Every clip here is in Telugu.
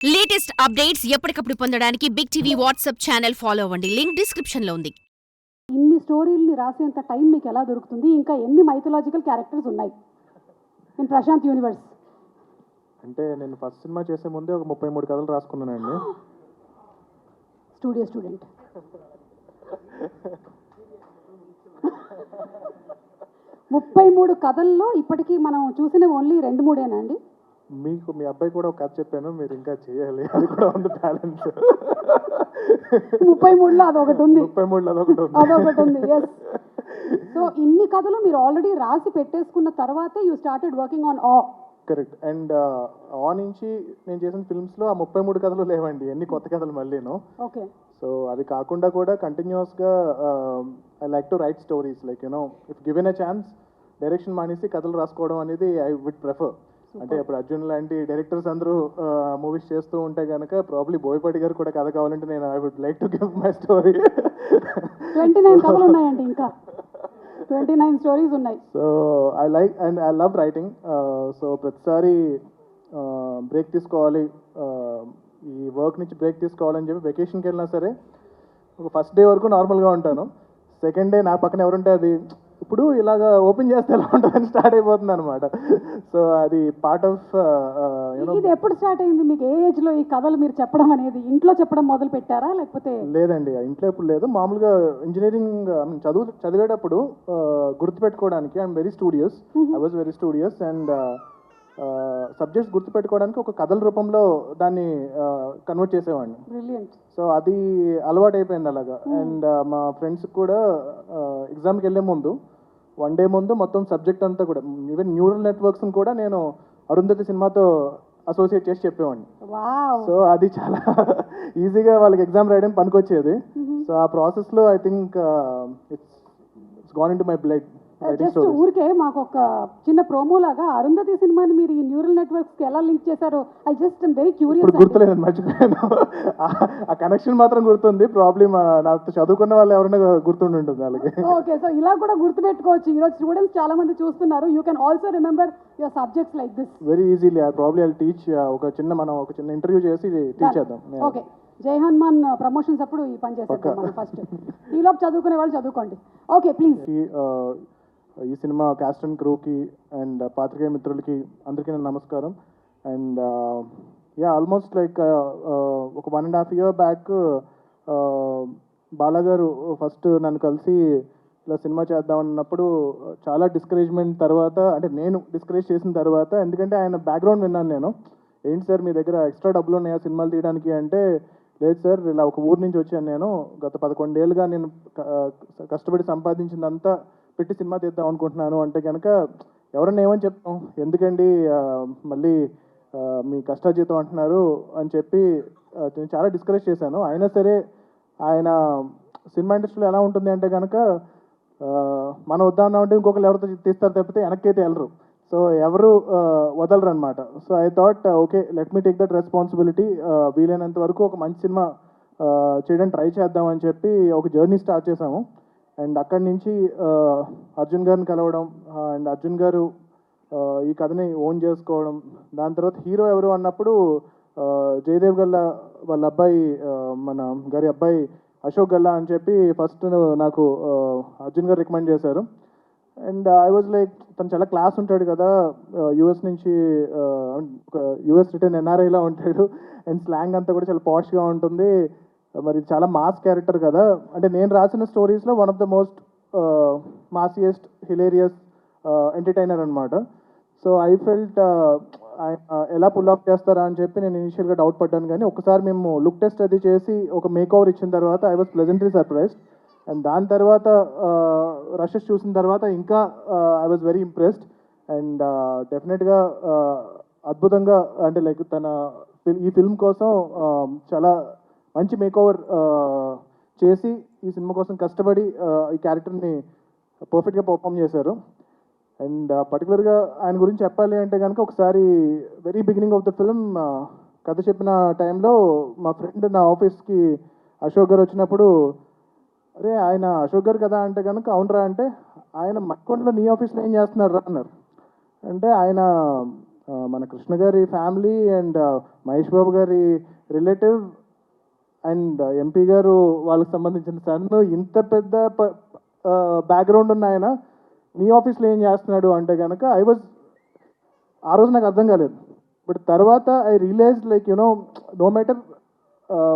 లేటెస్ట్ అప్డేట్స్ ఎప్పటికప్పుడు పొందడానికి Big TV WhatsApp channel follow అవ్వండి. లింక్ డిస్క్రిప్షన్ లో ఉంది. ఇన్ని స్టోరీల్ని రాసేంత టైం మీకు ఎలా దొరుకుతుంది? ఇంకా ఎన్ని మైథలాజికల్ క్యారెక్టర్స్ ఉన్నాయి ఇన్ ప్రశాంత్ యూనివర్స్? అంటే నేను ఫస్ట్ సినిమా చేసే ముందే ఒక 33 కథలు రాసుకున్నానండి. Studio student. ముప్పై మూడు కథల్లో ఇప్పటికీ మనం చూసినవి ఓన్లీ 2-3 అండి. మీకు మీ అబ్బాయి కూడా ఒక కథ చెప్పాను, మీరు ఇంకా చేయాలి, అది కూడా ఉంది బ్యాలెన్స్. 33లో అదొకటి ఉంది. 33లో అదొకటి ఉంది. ఎస్. సో ఇన్ని కథలు మీరు ఆల్రెడీ రాసి పెట్టేసుకున్న తర్వాతే యూ స్టార్టెడ్ వర్కింగ్ ఆన్ ఆ. కరెక్ట్. అండ్ ఆ నుంచి నేను చేసిన ఫిల్మ్స్లో ఆ 33 కథలు లేవండి, ఎన్ని కొత్త కథలు మళ్ళీను. ఓకే. సో అది కాకుండా కూడా కంటిన్యూస్గా I like to right stories, like you know if given a chance direction మానేసి కథలు రాసుకోవడం అనేది ఐ వుడ్ ప్రిఫర్. అంటే ఇప్పుడు అర్జున్ లాంటి డైరెక్టర్స్ అందరూ మూవీస్ చేస్తూ ఉంటే కనుక ప్రాబ్లీ బోయపాటి గారు కూడా కథ కావాలంటే నేను I would like to give my story. 29 కథలు ఉన్నాయండి, ఇంకా 29 స్టోరీస్ ఉన్నాయి. So I like and I love writing. So ప్రతిసారి బ్రేక్ తీసుకోవాలి, ఈ వర్క్ నుంచి బ్రేక్ తీసుకోవాలని చెప్పి వెకేషన్కి వెళ్ళినా సరే ఒక ఫస్ట్ డే వరకు నార్మల్గా ఉంటాను. సెకండ్ డే నా పక్కన ఎవరుంటే అది ఇప్పుడు ఇలాగా ఓపెన్ చేస్తే ఎలా ఉంటుందని స్టార్ట్ అయిపోతుంది అనమాట. సో అది పార్ట్ ఆఫ్ ఇది ఎప్పుడు స్టార్ట్ అయింది మీకు? ఏ ఏజ్ లో ఈ కథలు మీరు చెప్పడం అనేది? ఇంట్లో చెప్పడం మొదలు పెట్టారా లేకపోతే? లేదండి, ఇంట్లో ఎప్పుడు లేదు. మామూలుగా ఇంజనీరింగ్ చదివేటప్పుడు గుర్తుపెట్టుకోవడానికి I'm very studious, I was very studious. And subjects గుర్తుపెట్టుకోవడానికి ఒక కథల రూపంలో దాన్ని కన్వర్ట్ చేసేవాడిని. బ్రిలియంట్. సో అది అలవాటు అయిపోయింది అలాగా. అండ్ మా ఫ్రెండ్స్కి కూడా ఎగ్జామ్కి వెళ్ళే ముందు 1 డే ముందు మొత్తం సబ్జెక్ట్ అంతా కూడా, ఈవెన్ న్యూరల్ నెట్వర్క్స్ని కూడా నేను అరుంధతి సినిమాతో అసోసియేట్ చేసి చెప్పేవాడిని. సో అది చాలా ఈజీగా వాళ్ళకి ఎగ్జామ్ రాయడం పనికొచ్చేది. సో ఆ ప్రాసెస్లో I think it's gone in to my blood. Just ఊరికే మాకు ఒక చిన్న ప్రోమో లాగా అరుంధతి సినిమాని మీరు ఈ న్యూరల్ నెట్వర్క్స్ కి ఎలా లింక్ చేశారో ఐ జస్ట్ వెరీ క్యూరియస్. ఇప్పుడు గుర్తులేదని మర్చిపోయాను, ఆ కనెక్షన్ మాత్రం గుర్తుంది. ప్రాబ్లమ్ నాకు చదువుకున్న వాళ్ళు ఎవరైనా గుర్తుండి ఉంటుంది వాళ్ళకి. ఓకే. సో ఇలా కూడా గుర్తుపెట్టుకోవచ్చు. ఈరోజు స్టూడెంట్స్ చాలా మంది చూస్తున్నారు. You can also remember your subjects like this very easily. Probably I teach మనం ఒక చిన్న ఇంటర్వ్యూ చేసి టీచ్ చేద్దాం. ఓకే. జై హనుమాన్ ప్రమోషన్స్ అప్పుడు ఈ పని చేసేద్దాం మనం ఫస్ట్. ఈలోపు చదువుకునే వాళ్ళు చదువుకోండి. Okay please. ఈ సినిమా క్యాస్ట్ అండ్ క్రూకి అండ్ పాత్రికేయ మిత్రులకి అందరికీ నేను నమస్కారం. అండ్ ఆల్మోస్ట్ లైక్ ఒక 1.5 year బ్యాక్ బాలాగారు ఫస్ట్ నన్ను కలిసి ఇలా సినిమా చేద్దామన్నప్పుడు చాలా డిస్కరేజ్మెంట్ తర్వాత, అంటే నేను డిస్కరేజ్ చేసిన తర్వాత, ఎందుకంటే ఆయన బ్యాక్గ్రౌండ్ విన్నాను నేను. ఏంటి సార్ మీ దగ్గర ఎక్స్ట్రా డబ్బులు ఉన్నాయా సినిమాలు తీయడానికి అంటే, లేదు సార్ ఇలా ఒక ఊరు నుంచి వచ్చాను నేను, గత 11 ఏళ్ళుగా నేను కష్టపడి సంపాదించిందంతా పెట్టి సినిమా తీద్దాం అనుకుంటున్నాను అంటే కనుక ఎవరన్నా ఏమని చెప్తాం, ఎందుకండి మళ్ళీ మీ కష్టాజీతం అంటున్నారు అని చెప్పి నేను చాలా డిస్కరేజ్ చేశాను. అయినా సరే ఆయన సినిమా ఇండస్ట్రీలో ఎలా ఉంటుంది అంటే కనుక మనం వద్దామంటే ఇంకొకరు ఎవరితో తీస్తారు తప్పితే వెనక్కైతే వెళ్ళరు. సో ఎవరు వదలరు అనమాట. So I thought okay let me take that responsibility, వీలైనంత వరకు ఒక మంచి సినిమా చేయడానికి ట్రై చేద్దామని చెప్పి ఒక జర్నీ స్టార్ట్ చేసాము. అండ్ అక్కడి నుంచి అర్జున్ గారిని కలవడం, అండ్ అర్జున్ గారు ఈ కథని ఓన్ చేసుకోవడం, దాని తర్వాత హీరో ఎవరు అన్నప్పుడు జయదేవ్ గల్లా వాళ్ళ అబ్బాయి, మన గారి అబ్బాయి అశోక్ గల్లా అని చెప్పి ఫస్ట్ నాకు అర్జున్ గారు రికమెండ్ చేశారు. అండ్ ఐ వాజ్ లైక్ తను చాలా క్లాస్ ఉంటాడు కదా, యూఎస్ నుంచి ఒక యూఎస్ రిటర్న్ ఎన్ఆర్ఐలా ఉంటాడు, అండ్ స్లాంగ్ అంతా కూడా చాలా పాష్గా ఉంటుంది, మరి చాలా మాస్ క్యారెక్టర్ కదా. అంటే నేను రాసిన స్టోరీస్లో one of the most massiest hilarious entertainer అనమాట. సో ఐ ఫెల్ట్ ఎలా పుల్ ఆఫ్ చేస్తారా అని చెప్పి నేను ఇనిషియల్గా డౌట్ పడ్డాను. కానీ ఒకసారి మేము లుక్ టెస్ట్ అది చేసి ఒక మేక్ ఓవర్ ఇచ్చిన తర్వాత I was pleasantly surprised. And దాని తర్వాత రషెస్ చూసిన తర్వాత ఇంకా I was very impressed. And డెఫినెట్గా అద్భుతంగా, అంటే లైక్ తన ఈ ఫిల్మ్ కోసం చాలా మంచి మేకోవర్ చేసి ఈ సినిమా కోసం కష్టపడి ఈ క్యారెక్టర్ని పర్ఫెక్ట్గా పర్ఫామ్ చేశారు. అండ్ పర్టికులర్గా ఆయన గురించి చెప్పాలి అంటే కనుక ఒకసారి very beginning of the film కథ చెప్పిన టైంలో మా ఫ్రెండ్ నా ఆఫీస్కి అశోక్ గారు వచ్చినప్పుడు, అరే ఆయన అశోక్ గారు కదా అంటే కనుక అవునరా అంటే, ఆయన మక్కొండలో నీ ఆఫీస్లో ఏం చేస్తున్నారు రా అన్నారు. అంటే ఆయన మన కృష్ణ గారి ఫ్యామిలీ అండ్ మహేష్ బాబు గారి రిలేటివ్ అండ్ ఎంపీ గారు వాళ్ళకి సంబంధించిన సన్, ఇంత పెద్ద బ్యాక్గ్రౌండ్ ఉన్న ఆయన నీ ఆఫీస్లో ఏం చేస్తున్నాడు అంటే కనుక ఆ రోజు నాకు అర్థం కాలేదు. బట్ తర్వాత I realise like no matter,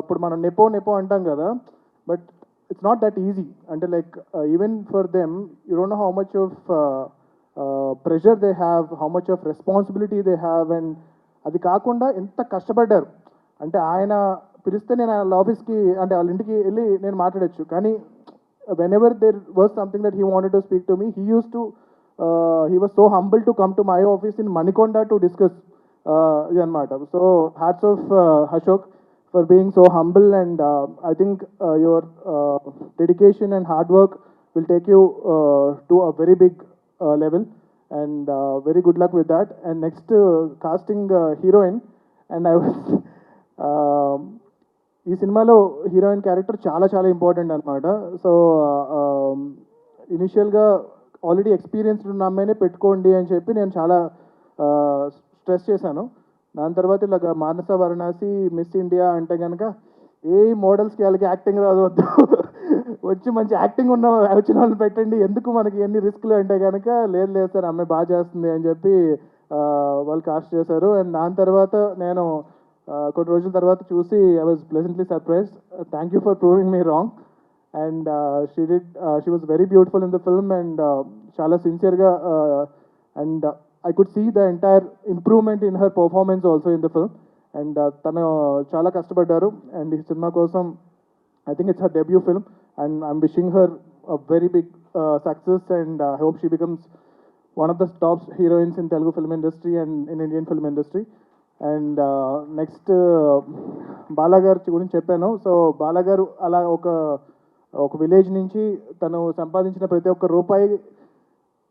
ఇప్పుడు మనం నెపో అంటాం కదా, but it's not that easy. అంటే like even for them you don't know how much of pressure they have, how much of responsibility they have. And అది కాకుండా ఎంత కష్టపడ్డారు అంటే, ఆయన పిలిస్తే నేను వాళ్ళ ఆఫీస్కి అంటే వాళ్ళ ఇంటికి వెళ్ళి నేను మాట్లాడచ్చు, కానీ whenever there was something that he wanted to speak to me, he was so humble to come to my office in Manikonda to discuss ఇది అనమాట. So hats off Ashok for being so humble, and I think your dedication and hard work will take you to a very big level, and very good luck with that. And next casting heroine, and I was ఈ సినిమాలో హీరోయిన్ క్యారెక్టర్ చాలా చాలా ఇంపార్టెంట్ అనమాట. సో ఇనిషియల్గా ఆల్రెడీ ఎక్స్పీరియన్స్డ్ ఉన్న అమ్మాయినే పెట్టుకోండి అని చెప్పి నేను చాలా స్ట్రెస్ చేశాను. దాని తర్వాత ఇలాగ మానస వారణాసి మిస్ ఇండియా అంటే కనుక ఏ మోడల్స్కి వాళ్ళకి యాక్టింగ్ రాదు, వద్దు వచ్చి మంచి యాక్టింగ్ వచ్చిన వాళ్ళని పెట్టండి, ఎందుకు మనకి ఎన్ని రిస్క్లు అంటే కనుక లేదు సార్ అమ్మాయి బాగా చేస్తుంది అని చెప్పి వాళ్ళు కాస్ట్ చేశారు. అండ్ దాని తర్వాత నేను కొన్ని రోజుల తర్వాత చూసి I was pleasantly surprised. Thank you for proving me wrong. And she was very beautiful in the film, and చాలా సిన్సియర్గా, and I could see the entire improvement in her performance also in the film, and tanu chala kastapadaru, and ee cinema kosam I think it's her debut film, and I'm wishing her a very big success, and I hope she becomes one of the top heroines in Telugu film industry and in Indian film industry. And next Bala garu gurinchi cheppanu. So Bala garu ala oka village nunchi tanu సంపాదించిన ప్రతి ఒక్క రూపాయి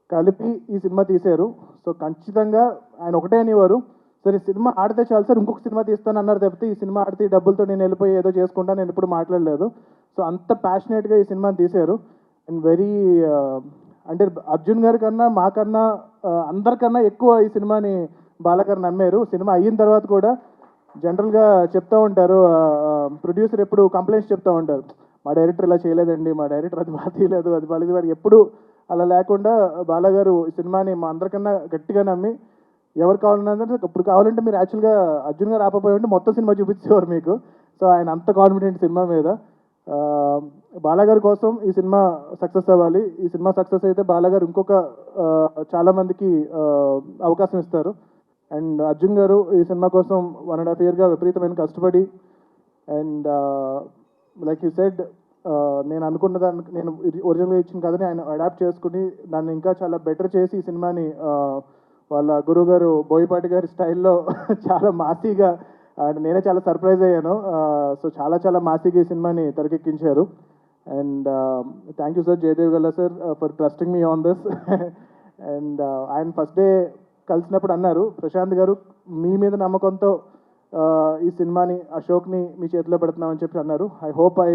కలిపి ఈ సినిమా తీశారు. సో ఖచ్చితంగా ఆయన ఒకటే అనేవారు, సరే సినిమా ఆడితే చాలు సార్, ఇంకొక సినిమా తీస్తాను అన్నారు తప్పితే ఈ సినిమా ఆడితే ఈ డబ్బులతో నేను వెళ్ళిపోయి ఏదో చేసుకుంటా నేను ఎప్పుడు మాట్లాడలేదు. సో అంత ప్యాషనేట్గా ఈ సినిమాని తీశారు. అండ్ వెరీ అంటే అర్జున్ గారి కన్నా మాకన్నా అందరికన్నా ఎక్కువ ఈ సినిమాని బాలగారు నమ్మారు. సినిమా అయిన తర్వాత కూడా జనరల్గా చెప్తూ ఉంటారు, ప్రొడ్యూసర్ ఎప్పుడు కంప్లైంట్స్ చెప్తూ ఉంటారు, మా డైరెక్టర్ ఇలా చేయలేదండి, మా డైరెక్టర్ అది బాగా తీయలేదు, అది బాగా వారికి ఎప్పుడు అలా లేకుండా బాలగారు ఈ సినిమాని మా అందరికన్నా గట్టిగా నమ్మి ఎవరు కావాలన్నా ఇప్పుడు కావాలంటే మీరు యాక్చువల్గా అర్జున్ గారు ఆపపోయి ఉంటే మొత్తం సినిమా చూపించేవారు మీకు. సో ఆయన అంత కాన్ఫిడెంట్ సినిమా మీద. బాలగారి కోసం ఈ సినిమా సక్సెస్ అవ్వాలి. ఈ సినిమా సక్సెస్ అయితే బాలగారు ఇంకొక చాలామందికి అవకాశం ఇస్తారు. అండ్ అర్జున్ గారు ఈ సినిమా కోసం 1.5 yearగా విపరీతమైన కష్టపడి, అండ్ లైక్ హీ సెడ్, నేను అనుకున్న దానికి నేను ఒరిజినల్గా ఇచ్చిన కథని ఆయన అడాప్ట్ చేసుకుని దాన్ని ఇంకా చాలా బెటర్ చేసి ఈ సినిమాని వాళ్ళ గురువు గారు బోయపాటి గారి స్టైల్లో చాలా మాసీగా, నేనే చాలా సర్ప్రైజ్ అయ్యాను. సో చాలా చాలా మాసీగా ఈ సినిమాని తెరకెక్కించారు. And thank you sir, Jayadev Galla sir, for trusting me on this. And ఆయన ఫస్ట్ డే కలిసినప్పుడు అన్నారు, ప్రశాంత్ గారు మీ మీద నమ్మకంతో ఈ సినిమాని అశోక్ని మీ చేతిలో పెడుతున్నామని చెప్పి అన్నారు. I hope I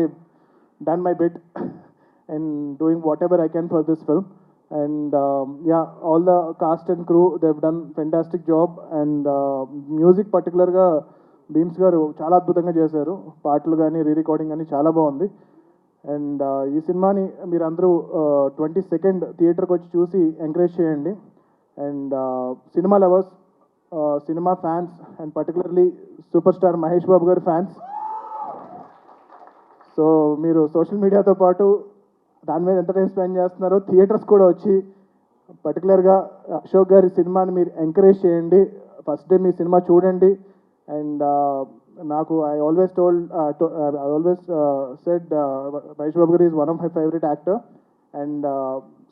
done my bit in doing whatever I can for this film, and yeah, all the cast and crew, they've done fantastic job, and music particular ga beams garu చాలా అద్భుతంగా చేశారు. పాటలు కానీ రీ-రికార్డింగ్ కానీ చాలా బాగుంది. అండ్ ఈ సినిమాని మీరు అందరూ 22nd థియేటర్కి వచ్చి చూసి ఎంకరేజ్ చేయండి. And cinema lovers, cinema fans, and particularly super star Mahesh Babu గారి ఫ్యాన్స్, సో మీరు సోషల్ మీడియాతో పాటు దాని మీద ఎంత టైం స్పెండ్ చేస్తున్నారో థియేటర్స్ కూడా వచ్చి పర్టికులర్గా అశోక్ గారి సినిమాని మీరు ఎంకరేజ్ చేయండి. ఫస్ట్ డే మీ సినిమా చూడండి. అండ్ నాకు I always said Mahesh Babu గారు is one of my favourite actor, and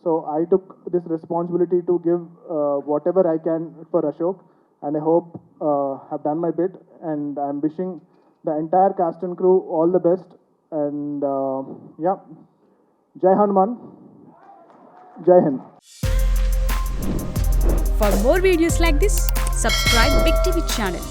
so I took this responsibility to give what ever I can for Ashok, and I hope have done my bit, and I'm wishing the entire cast and crew all the best. And yeah, Jai Hanuman, Jai Hind. For more videos like this, subscribe Big TV channel.